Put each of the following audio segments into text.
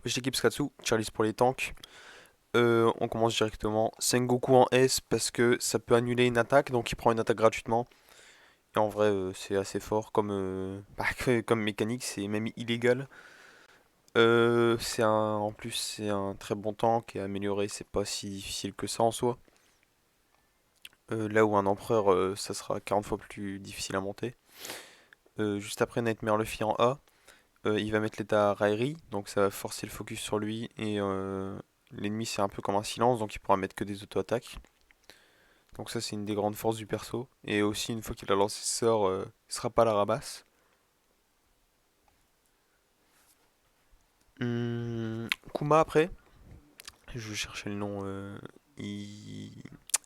Wesh l'équipe Skatsu, Charlie pour les tanks. On commence directement. Sengoku en S parce que ça peut annuler une attaque, donc il prend une attaque gratuitement. Et en vrai, c'est assez fort comme, comme mécanique, c'est même illégal. En plus, c'est un très bon tank et amélioré, c'est pas si difficile que ça en soi. Là où un empereur, ça sera 40 fois plus difficile à monter. Juste après Nightmare Luffy en A, il va mettre l'état raillerie, donc ça va forcer le focus sur lui et l'ennemi c'est un peu comme un silence, donc il pourra mettre que des auto-attaques. Donc ça c'est une des grandes forces du perso. Et aussi une fois qu'il a lancé ce sort, il sera pas à la ramasse. Kuma après, je vais chercher le nom. Il...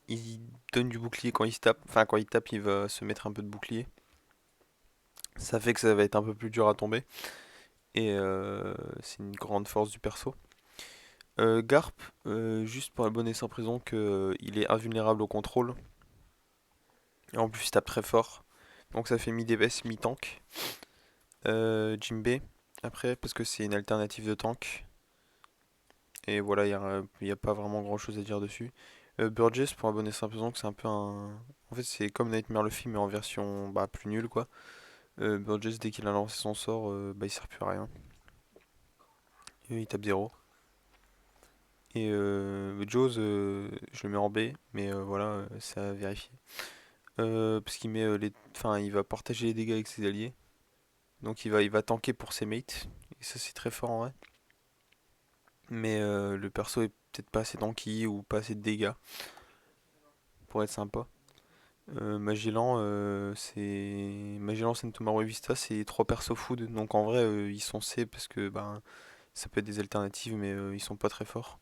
il donne du bouclier quand il se tape. Enfin quand il tape il va se mettre un peu de bouclier. Ça fait que ça va être un peu plus dur à tomber. Et c'est une grande force du perso. Garp, juste pour la bonne et simple raison qu'il est invulnérable au contrôle. Et en plus il tape très fort. Donc ça fait mi-DPS, mi-tank. Jinbei, après, parce que c'est une alternative de tank. Et voilà, y a pas vraiment grand chose à dire dessus. Burgess, pour la bonne et simple raison que c'est un peu un. En fait, c'est comme Nightmare Luffy, mais en version bah, plus nulle quoi. Burgess, dès qu'il a lancé son sort, bah, il sert plus à rien. Et il tape zéro. Et Jaws, je le mets en B, mais voilà, c'est à vérifier. Parce qu'il met enfin, il va partager les dégâts avec ses alliés. Donc il va tanker pour ses mates. Et ça, c'est très fort en vrai. Mais le perso est peut-être pas assez tanky ou pas assez de dégâts pour être sympa. Magellan, Magellan, Sentomaru et Vista, c'est trois persos food. Donc en vrai, ils sont C parce que ben, ça peut être des alternatives, mais ils sont pas très forts.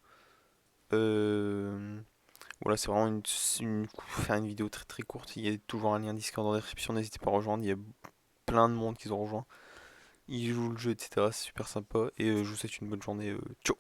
Euh, Voilà, c'est vraiment faire une vidéo très très courte. Il y a toujours un lien Discord en description, n'hésitez pas à rejoindre. Il y a plein de monde qui ont rejoint. Ils jouent le jeu, etc. C'est super sympa. Et je vous souhaite une bonne journée. Ciao!